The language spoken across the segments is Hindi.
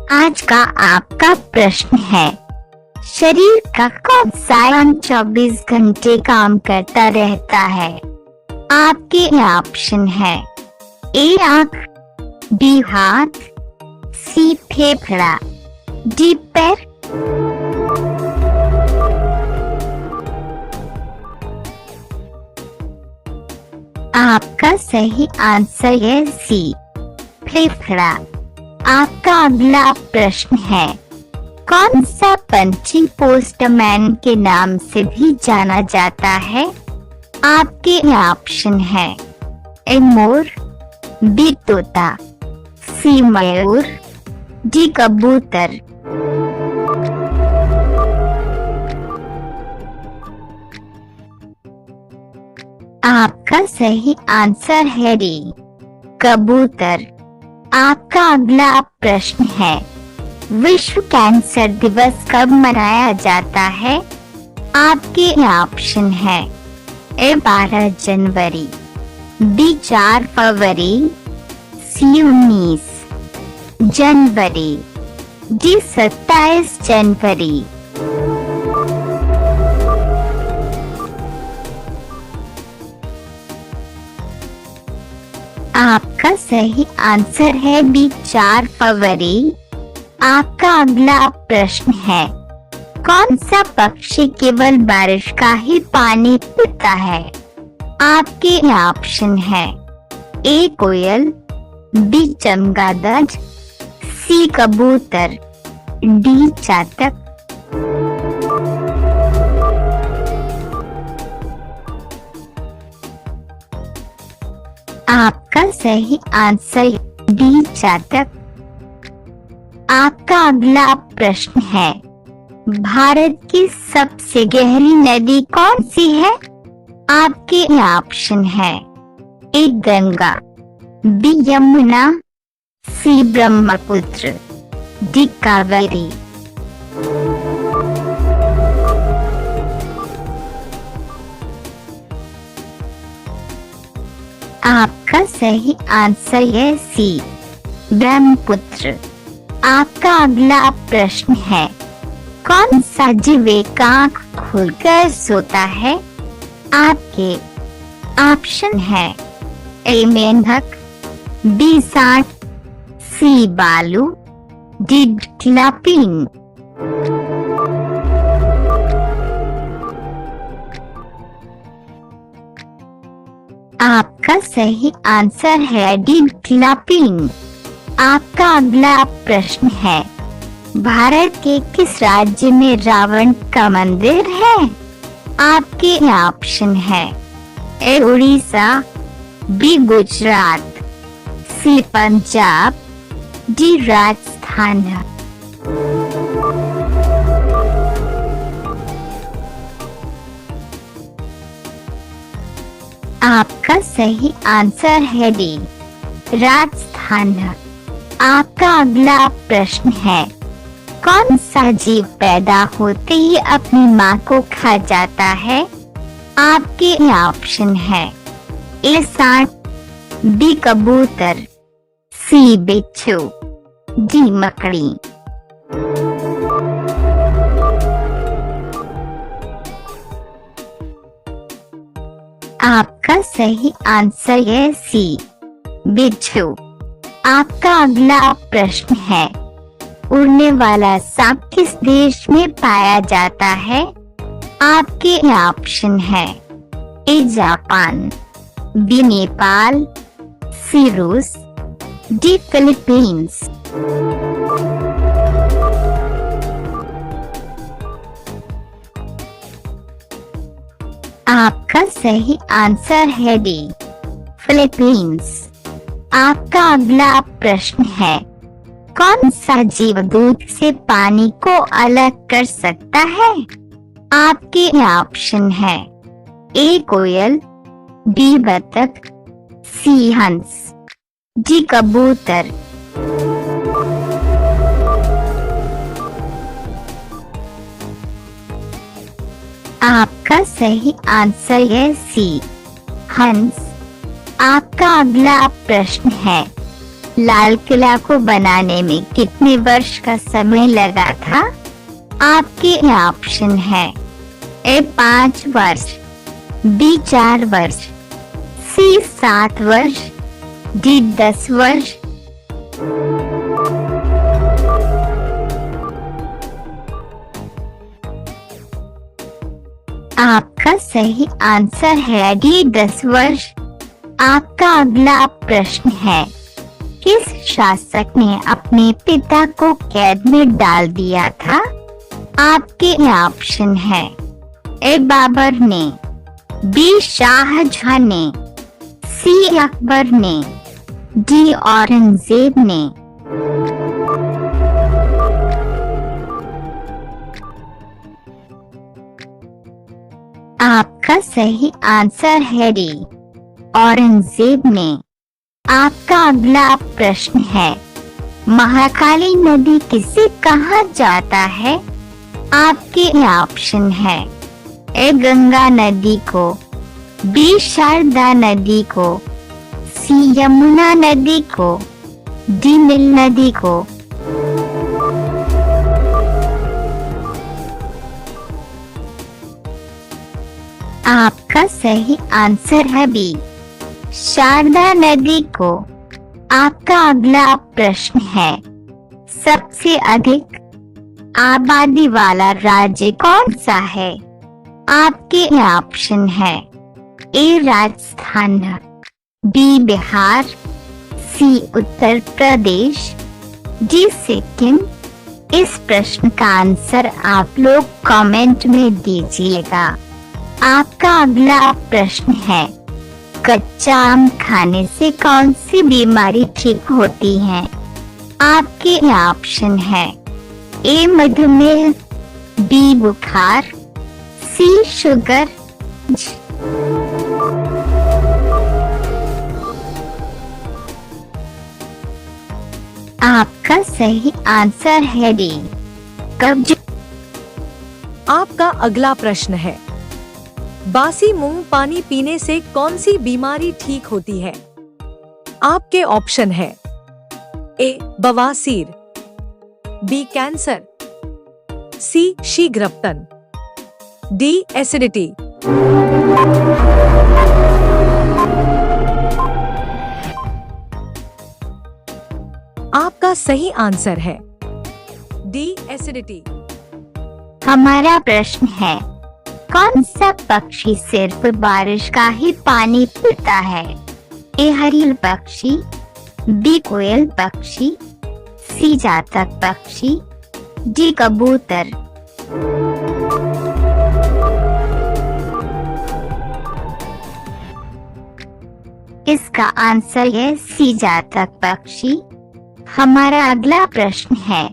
आज का आपका प्रश्न है, शरीर का कौन सा अंग 24 घंटे काम करता रहता है? आपके ऑप्शन है, ए आँख, बी हाथ, सी फेफड़ा, डी पैर। आपका सही आंसर है सी, फेफड़ा। आपका अगला प्रश्न है, कौन सा पंछी पोस्टमैन के नाम से भी जाना जाता है? आपके ऑप्शन है, ए मोर, बी तोता, सी मयूर, डी कबूतर। आपका सही आंसर है डी, कबूतर। आपका अगला प्रश्न है, विश्व कैंसर दिवस कब मनाया जाता है? आपके ऑप्शन है, ए 12 जनवरी, बी 4 फरवरी, सी 19 जनवरी, डी 27 जनवरी। आपका सही आंसर है बी 4 फरवरी। आपका अगला प्रश्न है, कौन सा पक्षी केवल बारिश का ही पानी पीता है? आपके ऑप्शन है, ए कोयल, बी चमगादड़, सी कबूतर, डी चातक। आपका सही आंसर डी चातक। आपका अगला प्रश्न है, भारत की सबसे गहरी नदी कौन सी है? आपके ऑप्शन है, ए गंगा, बी यमुना, सी ब्रह्मपुत्र, डी कावेरी। आपका सही आंसर है सी, ब्रह्मपुत्र। आपका अगला प्रश्न है, कौन सा जीव एक आँख खोलकर सोता है? आपके ऑप्शन है, ए मेंढक, बी सांड, सी बालू, डी डॉल्फिन। आपका सही आंसर है डी डॉल्फिन। आपका अगला प्रश्न है, भारत के किस राज्य में रावण का मंदिर है? आपके ऑप्शन है, ए उड़ीसा, बी गुजरात, सी पंजाब, डी राजस्थान। आपका सही आंसर है डी, राजस्थान। आपका अगला प्रश्न है, कौन सा जीव पैदा होते ही अपनी माँ को खा जाता है? आपके ऑप्शन है, ए सांड, बी कबूतर, सी बिच्छू, डी मकड़ी। आपका सही आंसर है सी, बिच्छू। आपका अगला प्रश्न है, उड़ने वाला सांप किस देश में पाया जाता है? आपके ऑप्शन है, ए जापान, बी नेपाल, सी रूस, डी फिलीपींस। आपका सही आंसर है डी, फिलीपींस। आपका अगला प्रश्न है, कौन सा जीव दूध से पानी को अलग कर सकता है? आपके ऑप्शन है, ए कोयल, बी बतख, सी हंस, डी कबूतर। आपका सही आंसर है सी, हंस। आपका अगला प्रश्न है, लाल किला को बनाने में कितने वर्ष का समय लगा था? आपके ऑप्शन है ए 5 वर्ष, बी 4 वर्ष, सी 7 वर्ष, डी 10 वर्ष। आपका सही आंसर है डी 10 वर्ष। आपका अगला प्रश्न है, किस शासक ने अपने पिता को कैद में डाल दिया था? आपके ऑप्शन है ए बाबर ने, बी शाहजहां ने, सी अकबर ने, डी औरंगजेब ने। आपका सही आंसर है डी औरंगजेब ने। आपका अगला प्रश्न है, महाकाली नदी किसे कहा जाता है? आपके ऑप्शन है ए गंगा नदी को, बी शारदा नदी को, सी यमुना नदी को, डी नील नदी को। आपका सही आंसर है बी शारदा नदी को। आपका अगला प्रश्न है, सबसे अधिक आबादी वाला राज्य कौन सा है? आपके ऑप्शन है ए राजस्थान, बी बिहार, सी उत्तर प्रदेश, डी सिक्किम। इस प्रश्न का आंसर आप लोग कमेंट में दीजिएगा। आपका अगला प्रश्न है, कच्चा आम खाने से कौन सी बीमारी ठीक होती है? आपके ऑप्शन है ए मधुमेह, बी बुखार, सी शुगर। आपका सही आंसर है डी कब्ज। आपका अगला प्रश्न है, बासी मूंग पानी पीने से कौन सी बीमारी ठीक होती है? आपके ऑप्शन है ए बवासीर, बी कैंसर, सी शीघ्रपतन, डी एसिडिटी। आपका सही आंसर है डी एसिडिटी। हमारा प्रश्न है, कौन सा पक्षी सिर्फ बारिश का ही पानी पीता है? ए हरियल पक्षी, बी कोयल पक्षी, सी जातक पक्षी, डी कबूतर। इसका आंसर है सी जातक पक्षी। हमारा अगला प्रश्न है,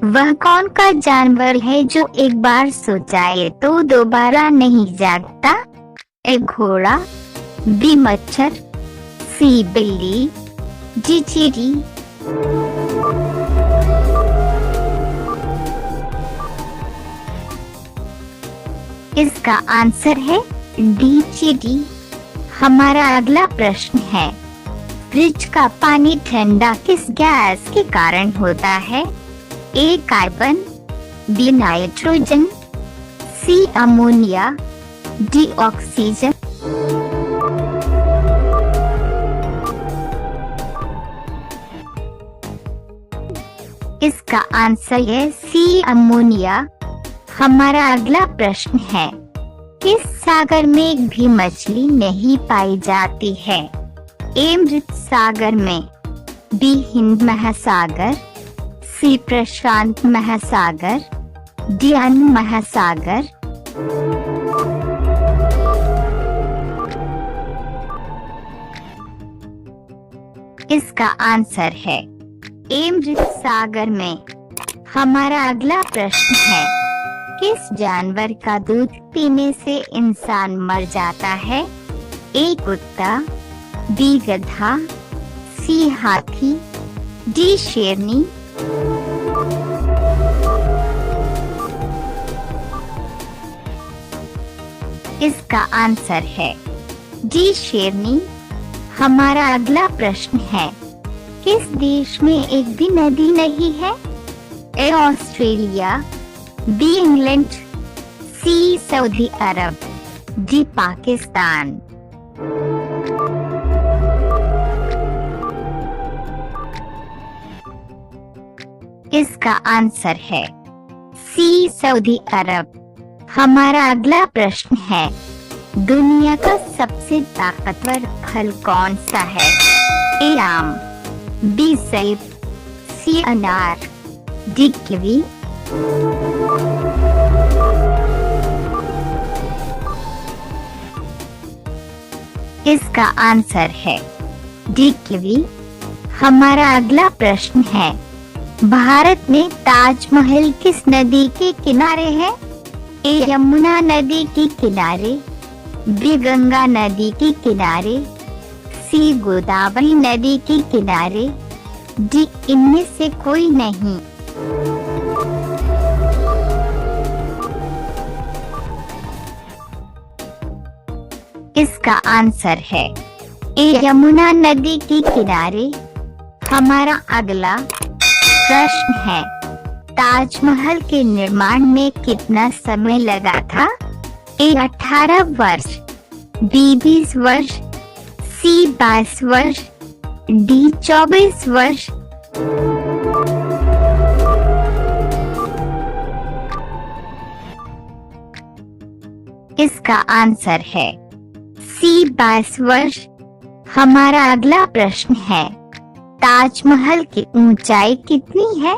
वह कौन का जानवर है जो एक बार सो जाए तो दोबारा नहीं जागता? ए घोड़ा, बी मच्छर, सी बिल्ली, डी चींटी। इसका आंसर है डी चींटी। हमारा अगला प्रश्न है, फ्रिज का पानी ठंडा किस गैस के कारण होता है? ए कार्बन, बी नाइट्रोजन, सी अमोनिया, डी ऑक्सीजन। इसका आंसर है सी अमोनिया। हमारा अगला प्रश्न है, किस सागर में भी मछली नहीं पाई जाती है? ए मृत सागर में, बी हिंद महासागर, सी प्रशांत महासागर, डी अरब महासागर। इसका आंसर है ए मृत सागर में। हमारा अगला प्रश्न है, किस जानवर का दूध पीने से इंसान मर जाता है? ए कुत्ता, बी गधा, सी हाथी, डी शेरनी। इसका आंसर है डी शेरनी। हमारा अगला प्रश्न है, किस देश में एक भी नदी नहीं है? A Australia, B England, C Saudi Arab, D Pakistan. इसका आंसर है सी सऊदी अरब। हमारा अगला प्रश्न है, दुनिया का सबसे ताकतवर फल कौन सा है? ए आम, बी सेब, सी अनार, डी कीवी। इसका आंसर है डी कीवी। हमारा अगला प्रश्न है, भारत में ताजमहल किस नदी के किनारे है? ए यमुना नदी के किनारे, बी गंगा नदी के किनारे, सी गोदावरी नदी के किनारे, डी इनमें से कोई नहीं। इसका आंसर है ए यमुना नदी के किनारे। हमारा अगला प्रश्न है, ताजमहल के निर्माण में कितना समय लगा था? ए 18 वर्ष, बी 20 वर्ष, सी 22 वर्ष, डी 24 वर्ष। इसका आंसर है सी 22 वर्ष। हमारा अगला प्रश्न है, ताजमहल की ऊंचाई कितनी है?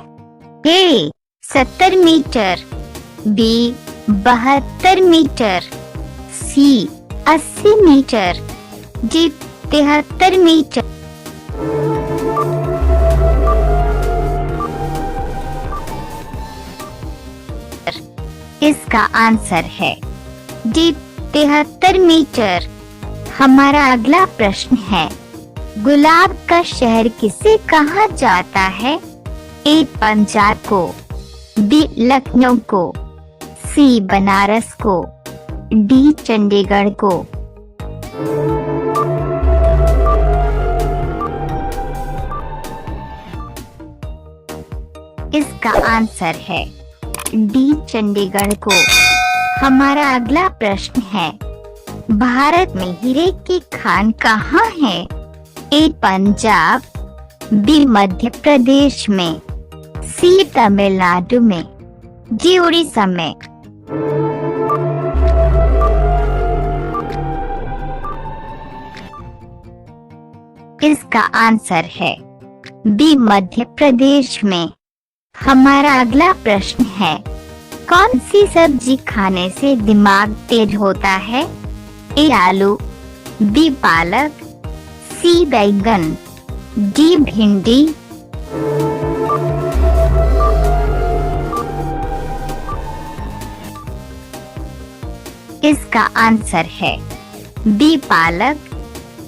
ए 70 मीटर, बी 72 मीटर, सी 80 मीटर, डी 73 मीटर। इसका आंसर है डी 73 मीटर। हमारा अगला प्रश्न है, गुलाब का शहर किसे कहा जाता है? ए पंजाब को, बी लखनऊ को, सी बनारस को, डी चंडीगढ़ को। इसका आंसर है डी चंडीगढ़ को। हमारा अगला प्रश्न है, भारत में हीरे की खान कहाँ है? ए पंजाब, बी मध्य प्रदेश में, सी तमिलनाडु में, डी उड़ीसा में। इसका आंसर है बी मध्य प्रदेश में। हमारा अगला प्रश्न है, कौन सी सब्जी खाने से दिमाग तेज होता है? ए आलू, बी पालक, सी बैगन, डी भिंडी। इसका आंसर है बी पालक।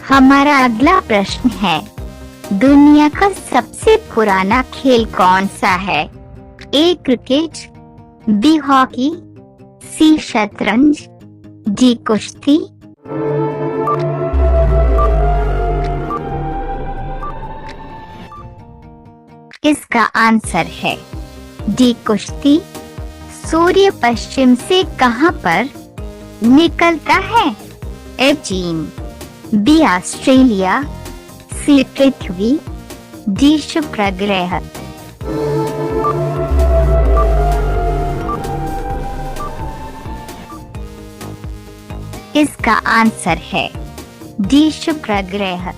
हमारा अगला प्रश्न है, दुनिया का सबसे पुराना खेल कौन सा है? ए क्रिकेट, बी हॉकी, सी शतरंज, डी कुश्ती। इसका आंसर है डी कुश्ती। सूर्य पश्चिम से कहां पर निकलता है? ए चीन, बी ऑस्ट्रेलिया, सी पृथ्वी, डी शुक्र ग्रह। इसका आंसर है डी शुक्र ग्रह।